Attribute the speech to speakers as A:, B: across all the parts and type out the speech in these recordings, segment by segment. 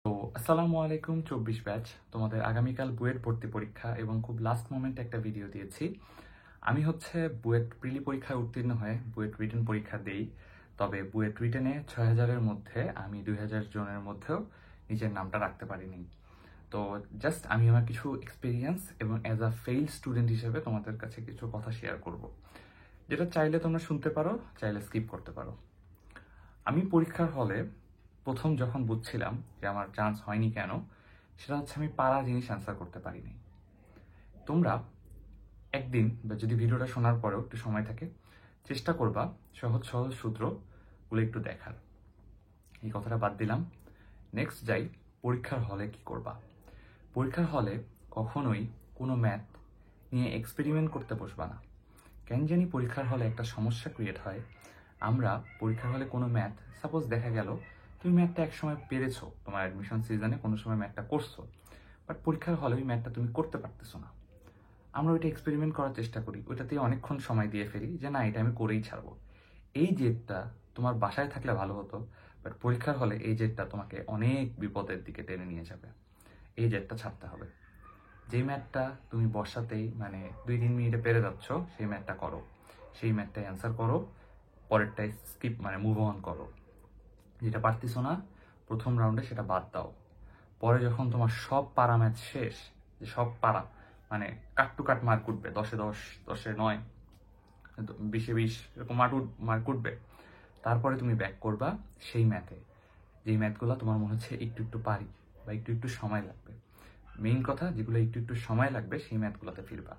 A: তো আসসালামু আলাইকুম 24 ব্যাচ। তোমাদের আগামীকাল বুয়েট ভর্তি পরীক্ষা এবং খুব লাস্ট মোমেন্টে একটা ভিডিও দিয়েছি। আমি বুয়েট প্রিলি পরীক্ষায় উত্তীর্ণ হয়ে বুয়েট রিটেন পরীক্ষা দেই। তবে বুয়েট রিটেনে 6000-এর মধ্যে আমি 2000 জনের মধ্যেও নিজের নামটা রাখতে পারিনি। তো জাস্ট আমি আমার কিছু এক্সপিরিয়েন্স এবং অ্যাজ আ ফেইল স্টুডেন্ট হিসেবে তোমাদের কাছে কিছু কথা শেয়ার করব, যেটা চাইলে তোমরা শুনতে পারো, চাইলে স্কিপ করতে পারো। আমি পরীক্ষার হলে প্রথম যখন বুঝছিলাম যে আমার চান্স হয়নি কেন, সেটা হচ্ছে আমি পারা জিনিস অ্যান্সার করতে পারিনি। তোমরা একদিন বা যদি ভিডিওটা শোনার পরেও একটু সময় থাকে, চেষ্টা করবা সহজ সহজ সূত্রগুলো একটু দেখার। এই কথাটা বাদ দিলাম। নেক্সট যাই, পরীক্ষার হলে কি করবা। পরীক্ষার হলে কখনোই কোনো ম্যাথ নিয়ে এক্সপেরিমেন্ট করতে বসবা না। কেন জানি পরীক্ষার হলে একটা সমস্যা ক্রিয়েট হয়। আমরা পরীক্ষার হলে কোনো ম্যাথ, সাপোজ দেখা গেল তুমি ম্যাথটা একসময় পেরেছো, তোমার অ্যাডমিশন সিজনে কোনো সময় ম্যাথটা করছো, বাট পরীক্ষার হলে ওই ম্যাথটা তুমি করতে পারতেছো না। আমরা ওইটা এক্সপেরিমেন্ট করার চেষ্টা করি, ওইটাতে অনেকক্ষণ সময় দিয়ে ফেলি যে না, এটা আমি করেই ছাড়বো। এই জেদটা তোমার বাসায় থাকলে ভালো হতো, বাট পরীক্ষার হলে এই জেদটা তোমাকে অনেক বিপদের দিকে টেনে নিয়ে যাবে। এই জেদটা ছাড়তে হবে। যেই ম্যাথটা তুমি বর্ষাতেই 2-3 মিনিটে পেরে যাচ্ছ, সেই ম্যাথটা করো, সেই ম্যাথটাই অ্যান্সার করো, পরেরটাই স্কিপ মুভ অন করো। যেটা পারতেছো না প্রথম রাউন্ডে সেটা বাদ দাও। পরে যখন তোমার সব পারা ম্যাথ শেষ, যে সব পারা কাট টু কাট মার্ক উঠবে, 10-এ 10, 10-এ 9, 20-এ 20 এরকম মার্ক উঠবে, তারপরে তুমি ব্যাক করবা সেই ম্যাথে, যেই ম্যাথগুলো তোমার মনে হচ্ছে একটু একটু পারি বা একটু একটু সময় লাগবে। মেইন কথা, যেগুলো একটু একটু সময় লাগবে সেই ম্যাথগুলোতে ফিরবা।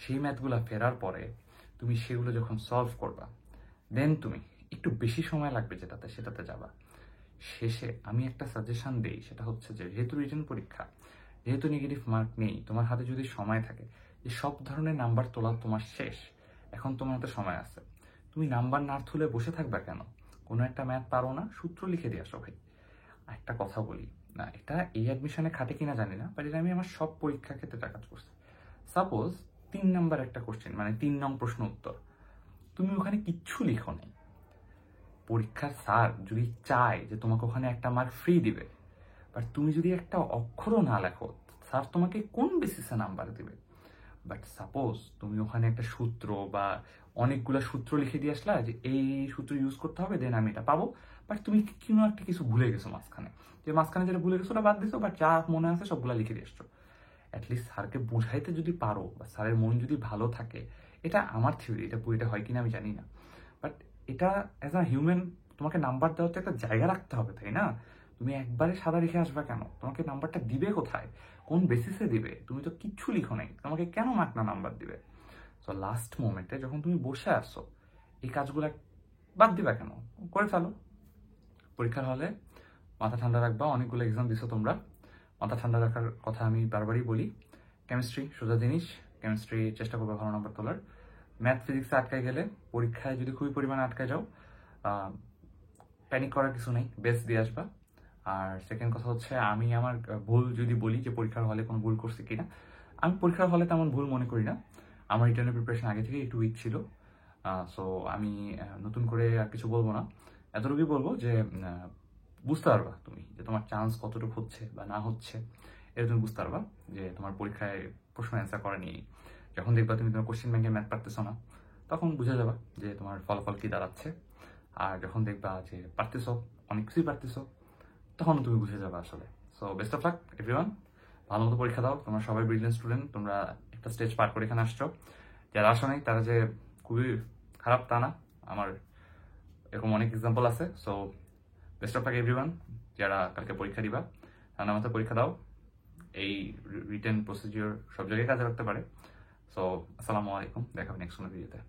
A: সেই ম্যাথগুলো ফেরার পরে তুমি সেগুলো যখন সলভ করবা, দেন তুমি একটু বেশি সময় লাগবে সেটাতে যাবা। শেষে আমি একটা সাজেশন দেই, সেটা হচ্ছে যে যেহেতু রিটেন পরীক্ষা, যেহেতু নেগেটিভ মার্ক নেই, তোমার হাতে যদি সময় থাকে, যে সব ধরনের নাম্বার তোলা তোমার শেষ, এখন তোমার হাতে সময় আছে, তুমি নাম্বার না তুলে বসে থাকবা কেন? কোনো একটা ম্যাথ পারো না, সূত্র লিখে দিয়ে আসো ভাই। একটা কথা বলি, না এটা এই অ্যাডমিশনে খাটে কিনা জানি না, বাট এটা আমি আমার সব পরীক্ষা ক্ষেত্রে কাজ করছি। সাপোজ 3 নাম্বার একটা কোশ্চেন, 3 নং প্রশ্ন উত্তর, তুমি ওখানে কিচ্ছু লিখো নাই। পরীক্ষার স্যার যদি চায় যে তোমাকে ওখানে একটা মার্ক ফ্রি দিবে, বাট তুমি যদি একটা অক্ষরও না লেখো, স্যার তোমাকে কোন বেসিসে নাম্বার দিবে? বাট সাপোজ তুমি ওখানে একটা সূত্র বা অনেকগুলো সূত্র লিখে দিয়ে আসলা যে এই সূত্র ইউজ করতে হবে, দেন আমি এটা পাবো, বাট তুমি কোনো একটা কিছু ভুলে গেছো মাঝখানে, যেটা ভুলে গেছো ওটা বাদ দিছো, বাট যা মনে আছে সবগুলা লিখে দিয়ে আসছো। অ্যাটলিস্ট স্যারকে বুঝাইতে যদি পারো বা স্যারের মন যদি ভালো থাকে, এটা আমার থিওরি, এটা বইটা হয় কিনা আমি জানি না, বাট এটা অ্যাজ আ হিউম্যান তোমাকে নাম্বার দেওয়ার তো একটা জায়গা রাখতে হবে, তাই না? তুমি একবারে সাদা রেখে আসবা কেন? তোমাকে নাম্বারটা দিবে কোথায়, কোন বেসিসে দিবে? তুমি তো কিচ্ছু লিখো নাই, তোমাকে কেন মাকনা নাম্বার দিবে? তো লাস্ট মোমেন্টে যখন তুমি বসে আসো, এই কাজগুলো বাদ দিবা কেন? করে ফেলো। পরীক্ষার হলে মাথা ঠান্ডা রাখবা। অনেকগুলো এক্সাম দিছো তোমরা, মাথা ঠান্ডা রাখার কথা আমি বারবারই বলি। কেমিস্ট্রি সোজা জিনিস, কেমিস্ট্রি চেষ্টা করবে ভালো নাম্বার তোলার। ম্যাথ ফিজিক্সে আটকায় গেলে, পরীক্ষায় যদি খুবই পরিমাণে আটকায় যাও, প্যানিক করার কিছু নেই, বেস্ট দিয়ে আসবা। আর সেকেন্ড কথা হচ্ছে, আমি আমার ভুল যদি বলি যে পরীক্ষার হলে কোনো ভুল করছি কিনা, আমি পরীক্ষার হলে তেমন ভুল মনে করি না। আমার রিটার্নের প্রিপারেশন আগে থেকে একটু উইক ছিল। সো আমি নতুন করে আর কিছু বলবো না, এতটুকুই বলবো যে বুঝতে পারবা তুমি যে তোমার চান্স কতটুকু হচ্ছে বা না হচ্ছে, এটা তুমি বুঝতে পারবা যে তোমার পরীক্ষায় প্রশ্ন অ্যান্সার করা নিয়ে। যখন দেখবা তুমি তোমার কোশ্চেন ব্যাংকে ম্যাথ পারতেছো না, তখন বুঝে যাবা যে তোমার ফলাফল কি দাঁড়াচ্ছে। আর যখন দেখবা যে পারতেছো, অনেক কিছুই পারতেছো, তখন তুমি বুঝে যাবে আসলে। So best of luck everyone, ভালো মতো পরীক্ষা দাও। তোমরা সবাই ব্রিলিয়েন্ট স্টুডেন্ট, তোমরা একটা স্টেজ পার করে এখানে আসছো। যারা আসো নাই তারা যে খুবই খারাপ তা না, আমার এরকম অনেক এক্সাম্পল আছে। So best of luck everyone, যারা কালকে পরীক্ষা দিবা, ঠান্ডা মাথায় পরীক্ষা দাও। এই রিটেন প্রসিডিওর সব জায়গায় কাজে লাগতে পারে। সো আসসালামু আলাইকুম, দেখা হবে নেক্সট কোনো ভিডিওতে।